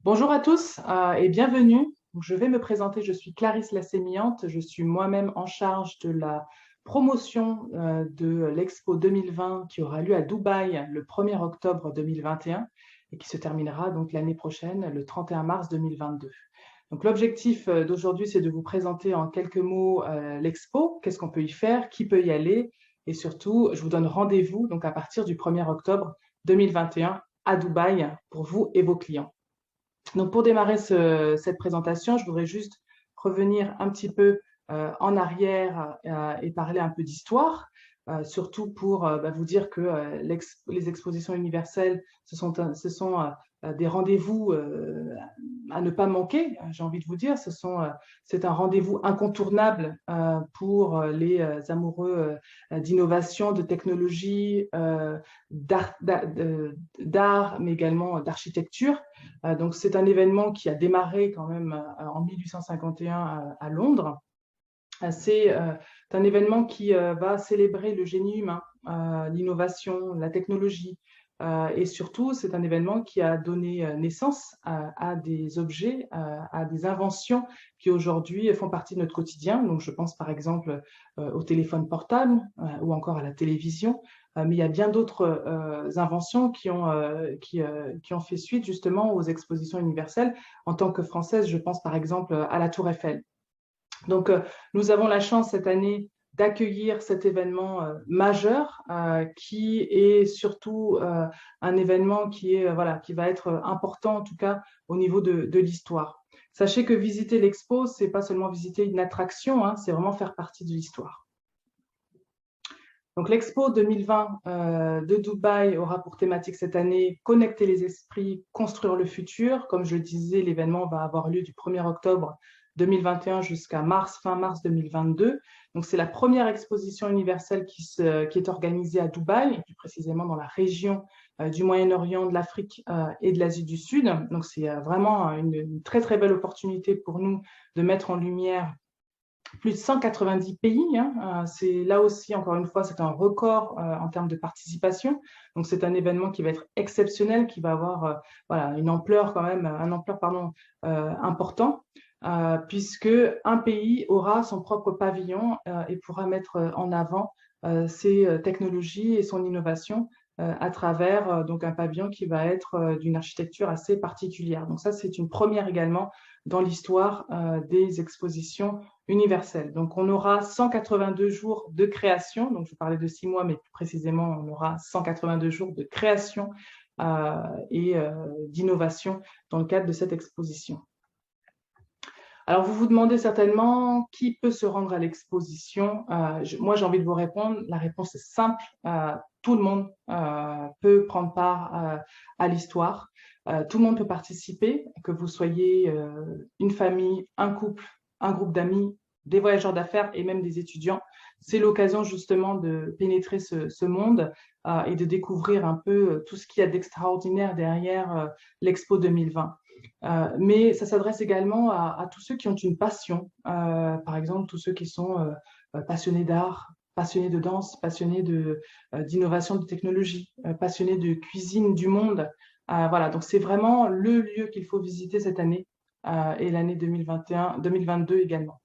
Bonjour à tous et bienvenue. Donc, je vais me présenter, je suis Clarisse Lassémiante, je suis moi-même en charge de la promotion de l'Expo 2020 qui aura lieu à Dubaï le 1er octobre 2021 et qui se terminera donc l'année prochaine, le 31 mars 2022. Donc l'objectif d'aujourd'hui, c'est de vous présenter en quelques mots l'Expo, qu'est-ce qu'on peut y faire, qui peut y aller et surtout, je vous donne rendez-vous donc à partir du 1er octobre 2021 à Dubaï pour vous et vos clients. Donc, pour démarrer cette présentation, je voudrais juste revenir un petit peu en arrière et parler un peu d'histoire, surtout pour vous dire que les expositions universelles, ce sont des rendez-vous à ne pas manquer, j'ai envie de vous dire. C'est un rendez-vous incontournable pour les amoureux d'innovation, de technologie, d'art, mais également d'architecture. Donc, c'est un événement qui a démarré quand même en 1851 à Londres. C'est un événement qui va célébrer le génie humain, l'innovation, la technologie. Et surtout, c'est un événement qui a donné naissance à des objets, à des inventions qui aujourd'hui font partie de notre quotidien. Donc, je pense par exemple au téléphone portable ou encore à la télévision. Mais il y a bien d'autres inventions qui ont fait suite justement aux expositions universelles. En tant que Française, je pense par exemple à la Tour Eiffel. Donc, nous avons la chance cette année d'accueillir cet événement majeur qui est surtout un événement voilà, qui va être important en tout cas au niveau de l'histoire. Sachez que visiter l'expo, c'est pas seulement visiter une attraction, hein, c'est vraiment faire partie de l'histoire. Donc l'Expo 2020 de Dubaï aura pour thématique cette année connecter les esprits, construire le futur. Comme je le disais, l'événement va avoir lieu du 1er octobre 2021 jusqu'à fin mars 2022. Donc c'est la première exposition universelle qui est organisée à Dubaï, et plus précisément dans la région du Moyen-Orient, de l'Afrique et de l'Asie du Sud. Donc c'est vraiment une très très belle opportunité pour nous de mettre en lumière plus de 190 pays. Hein. C'est là aussi, encore une fois, c'est un record en termes de participation. Donc, c'est un événement qui va être exceptionnel, qui va avoir voilà, une ampleur quand même, un ampleur pardon, important, puisque un pays aura son propre pavillon et pourra mettre en avant ses technologies et son innovation à travers donc un pavillon qui va être d'une architecture assez particulière. Donc ça, c'est une première également dans l'histoire des expositions universelle. Donc, on aura 182 jours de création. Donc, je parlais de 6 mois, mais plus précisément, on aura 182 jours de création et d'innovation dans le cadre de cette exposition. Alors, vous vous demandez certainement qui peut se rendre à l'exposition. Moi, j'ai envie de vous répondre. La réponse est simple. Tout le monde peut prendre part à l'histoire. Tout le monde peut participer, que vous soyez une famille, un couple, un groupe d'amis, des voyageurs d'affaires et même des étudiants. C'est l'occasion justement de pénétrer ce monde et de découvrir un peu tout ce qu'il y a d'extraordinaire derrière l'Expo 2020. Mais ça s'adresse également à tous ceux qui ont une passion, par exemple tous ceux qui sont passionnés d'art, passionnés de danse, passionnés d'innovation, de technologie, passionnés de cuisine du monde. Voilà, donc c'est vraiment le lieu qu'il faut visiter cette année et l'année 2022 également.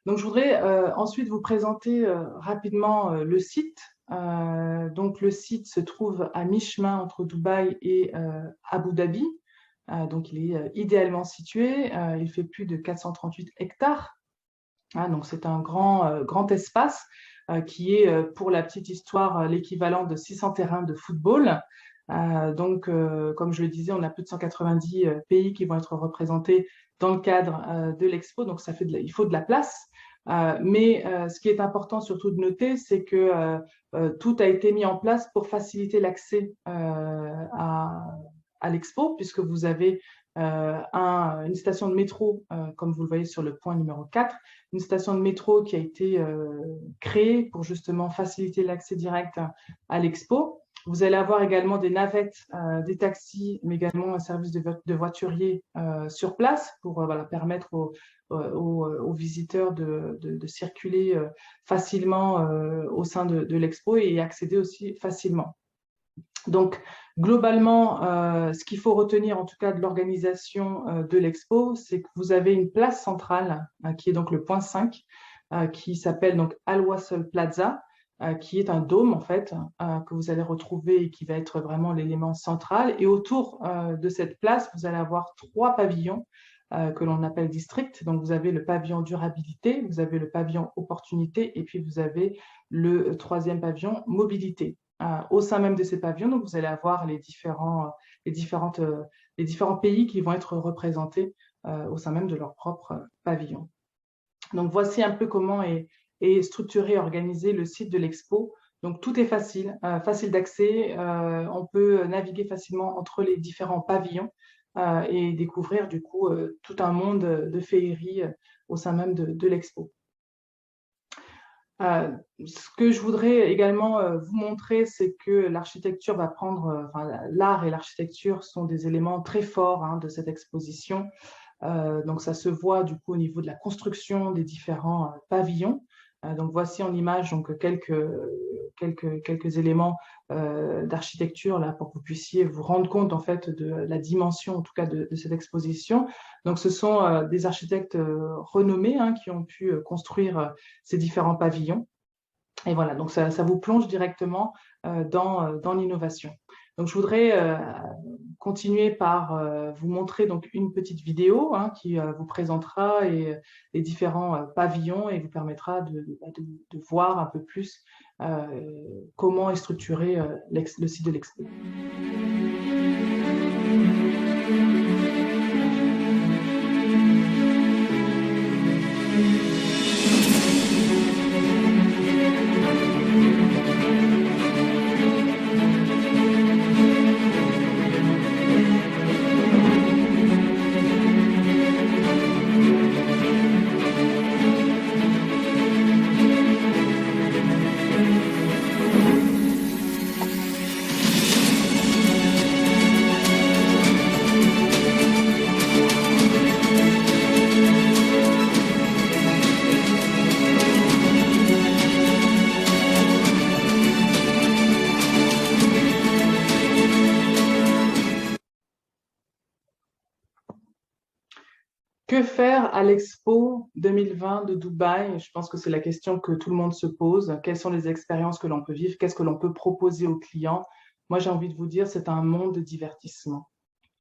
Donc, je voudrais ensuite vous présenter rapidement le site. Donc, le site se trouve à mi-chemin entre Dubaï et Abu Dhabi. Donc, il est idéalement situé. Il fait plus de 438 hectares. Donc, c'est un grand espace qui est, pour la petite histoire, l'équivalent de 600 terrains de football. Donc, comme je le disais, on a plus de 190 pays qui vont être représentés dans le cadre de l'expo. Donc, il faut de la place. Mais ce qui est important surtout de noter, c'est que tout a été mis en place pour faciliter l'accès à l'expo, puisque vous avez une station de métro, comme vous le voyez sur le point numéro 4, une station de métro qui a été créée pour justement faciliter l'accès direct à l'expo. Vous allez avoir également des navettes, des taxis, mais également un service de voiturier sur place pour voilà, permettre aux visiteurs de circuler facilement au sein de l'expo et accéder aussi facilement. Donc, globalement, ce qu'il faut retenir en tout cas de l'organisation de l'expo, c'est que vous avez une place centrale qui est donc le point 5, qui s'appelle donc Al Wasl Plaza, qui est un dôme en fait, que vous allez retrouver et qui va être vraiment l'élément central. Et autour de cette place, vous allez avoir 3 pavillons que l'on appelle districts. Donc, vous avez le pavillon durabilité, vous avez le pavillon opportunité et puis vous avez le 3e pavillon mobilité. Au sein même de ces pavillons, donc vous allez avoir les différents pays qui vont être représentés au sein même de leur propre pavillon. Donc voici un peu comment est structuré et organisé le site de l'expo. Donc tout est facile, facile d'accès. On peut naviguer facilement entre les différents pavillons et découvrir du coup tout un monde de féerie au sein même de l'expo. Ce que je voudrais également vous montrer, c'est que l'architecture va prendre, enfin, l'art et l'architecture sont des éléments très forts de cette exposition. Donc ça se voit du coup au niveau de la construction des différents pavillons. Donc voici en image donc quelques éléments d'architecture là pour que vous puissiez vous rendre compte en fait de la dimension en tout cas de cette exposition. Donc ce sont des architectes renommés qui ont pu construire ces différents pavillons. Et voilà, donc ça vous plonge directement dans l'innovation. Donc je voudrais continuer par vous montrer donc une petite vidéo qui vous présentera les différents pavillons et vous permettra de voir un peu plus comment est structuré le site de l'expo. Que faire à l'Expo 2020 de Dubaï? Je pense que c'est la question que tout le monde se pose. Quelles sont les expériences que l'on peut vivre? Qu'est-ce que l'on peut proposer aux clients? Moi, j'ai envie de vous dire, c'est un monde de divertissement.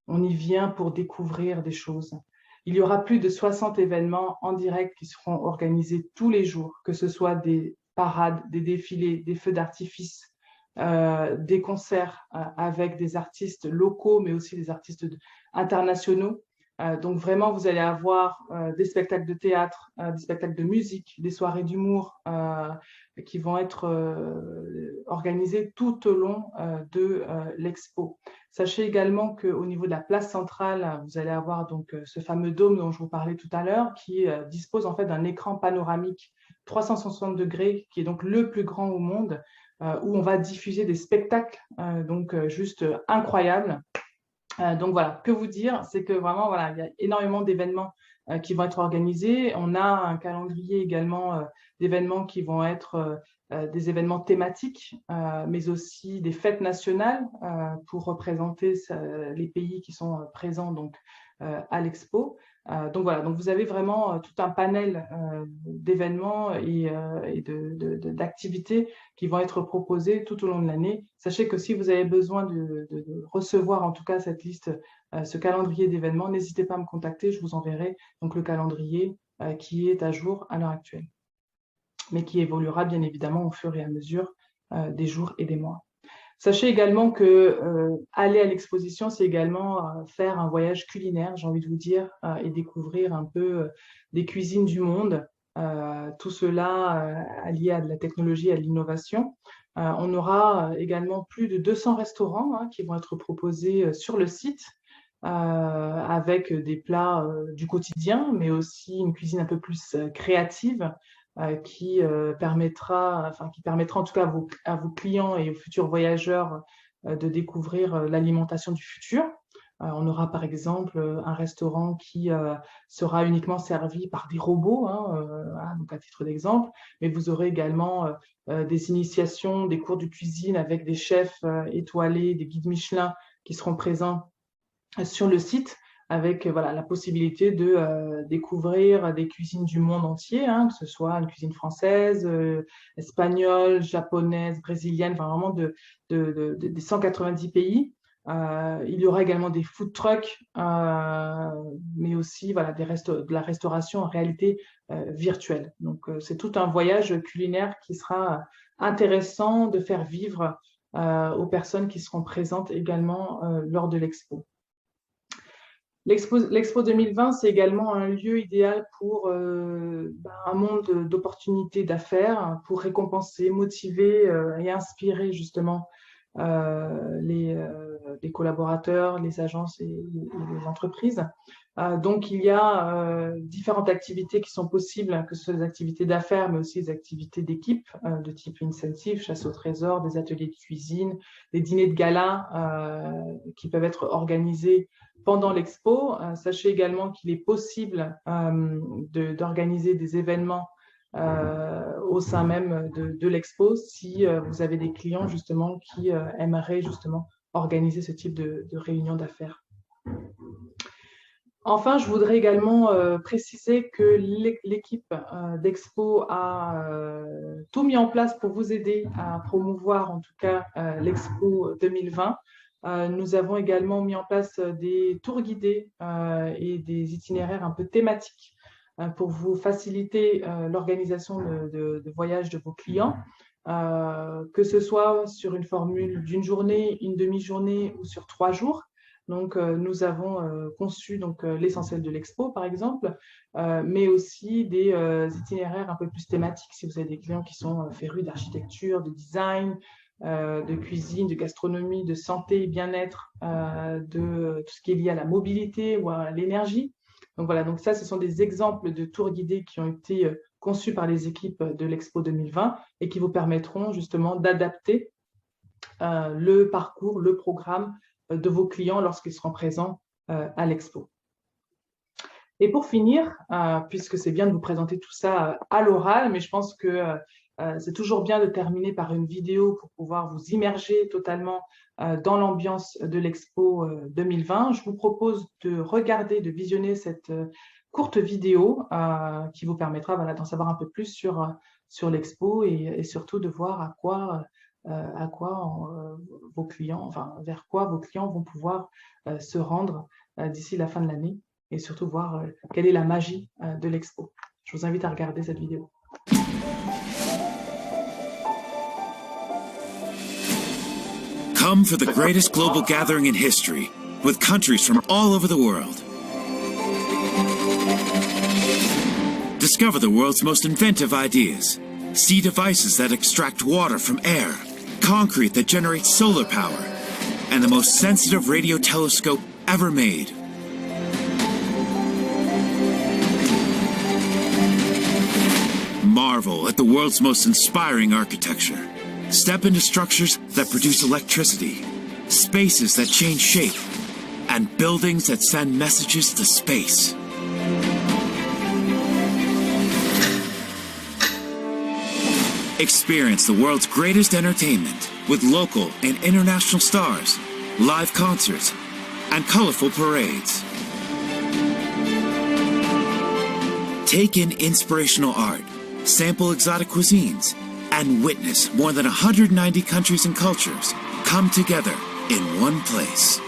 On y vient pour découvrir des choses. Il y aura plus de 60 événements en direct qui seront organisés tous les jours, que ce soit des parades, des défilés, des feux d'artifice, des concerts avec des artistes locaux, mais aussi des artistes internationaux. Donc vraiment, vous allez avoir des spectacles de théâtre, des spectacles de musique, des soirées d'humour qui vont être organisées tout au long de l'expo. Sachez également qu'au niveau de la place centrale, vous allez avoir donc ce fameux dôme dont je vous parlais tout à l'heure qui dispose en fait d'un écran panoramique 360 degrés qui est donc le plus grand au monde où on va diffuser des spectacles donc juste incroyables. Donc voilà, que vous dire, c'est que vraiment, voilà, il y a énormément d'événements qui vont être organisés. On a un calendrier également d'événements qui vont être des événements thématiques, mais aussi des fêtes nationales pour représenter les pays qui sont présents donc, à l'expo. Donc voilà, donc vous avez vraiment tout un panel d'événements et d'activités qui vont être proposées tout au long de l'année. Sachez que si vous avez besoin de recevoir en tout cas cette liste, ce calendrier d'événements, n'hésitez pas à me contacter, je vous enverrai donc le calendrier qui est à jour à l'heure actuelle, mais qui évoluera bien évidemment au fur et à mesure des jours et des mois. Sachez également que aller à l'exposition, c'est également faire un voyage culinaire, j'ai envie de vous dire, et découvrir un peu des cuisines du monde. Tout cela lié à de la technologie, à de l'innovation. On aura également plus de 200 restaurants qui vont être proposés sur le site, avec des plats du quotidien, mais aussi une cuisine un peu plus créative qui permettra en tout cas à vos clients et aux futurs voyageurs de découvrir l'alimentation du futur. On aura par exemple un restaurant qui sera uniquement servi par des robots, voilà, donc à titre d'exemple, mais vous aurez également des initiations, des cours de cuisine avec des chefs étoilés, des guides Michelin qui seront présents sur le site avec voilà, la possibilité de découvrir des cuisines du monde entier, que ce soit une cuisine française, espagnole, japonaise, brésilienne, enfin vraiment des 190 pays. Il y aura également des food trucks, mais aussi voilà, de la restauration en réalité virtuelle. Donc, c'est tout un voyage culinaire qui sera intéressant de faire vivre aux personnes qui seront présentes également lors de l'expo. L'Expo 2020, c'est également un lieu idéal pour un monde d'opportunités d'affaires, pour récompenser, motiver et inspirer justement les collaborateurs, les agences et les entreprises. Donc, il y a différentes activités qui sont possibles, que ce soit des activités d'affaires, mais aussi des activités d'équipe, de type incentive, chasse au trésor, des ateliers de cuisine, des dîners de gala qui peuvent être organisés pendant l'expo. Sachez également qu'il est possible d'organiser des événements au sein même de l'expo si vous avez des clients justement qui aimeraient justement organiser ce type de réunion d'affaires. Enfin, je voudrais également préciser que l'équipe d'Expo a tout mis en place pour vous aider à promouvoir en tout cas l'Expo 2020. Nous avons également mis en place des tours guidés et des itinéraires un peu thématiques pour vous faciliter l'organisation de voyages de vos clients, que ce soit sur une formule d'une journée, une demi-journée ou sur 3 jours. Donc, nous avons conçu l'essentiel de l'expo, par exemple, mais aussi des itinéraires un peu plus thématiques si vous avez des clients qui sont férus d'architecture, de design, de cuisine, de gastronomie, de santé, bien-être, de tout ce qui est lié à la mobilité ou à l'énergie. Donc voilà, donc ça, ce sont des exemples de tours guidés qui ont été conçus par les équipes de l'Expo 2020 et qui vous permettront justement d'adapter le parcours, le programme de vos clients lorsqu'ils seront présents à l'expo. Et pour finir, puisque c'est bien de vous présenter tout ça à l'oral, mais je pense que c'est toujours bien de terminer par une vidéo pour pouvoir vous immerger totalement dans l'ambiance de l'Expo 2020. Je vous propose de regarder, de visionner cette courte vidéo qui vous permettra voilà, d'en savoir un peu plus sur l'Expo et surtout de voir vos clients, enfin vers quoi vos clients vont pouvoir se rendre d'ici la fin de l'année et surtout voir quelle est la magie de l'expo. Je vous invite à regarder cette vidéo. Come for the greatest global gathering in history, with countries from all over the world. Discover the world's most inventive ideas. See devices that extract water from air, concrete that generates solar power, and the most sensitive radio telescope ever made. Marvel at the world's most inspiring architecture. Step into structures that produce electricity, spaces that change shape, and buildings that send messages to space. Experience the world's greatest entertainment with local and international stars, live concerts, and colorful parades. Take in inspirational art, sample exotic cuisines, and witness more than 190 countries and cultures come together in one place.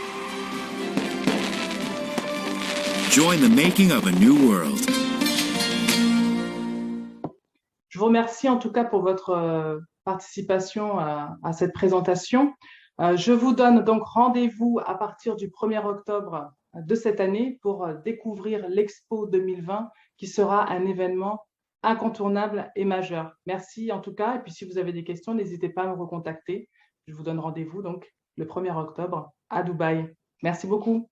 Join the making of a new world. Je vous remercie en tout cas pour votre participation à cette présentation. Je vous donne donc rendez-vous à partir du 1er octobre de cette année pour découvrir l'Expo 2020 qui sera un événement incontournable et majeur. Merci en tout cas. Et puis si vous avez des questions, n'hésitez pas à me recontacter. Je vous donne rendez-vous donc le 1er octobre à Dubaï. Merci beaucoup.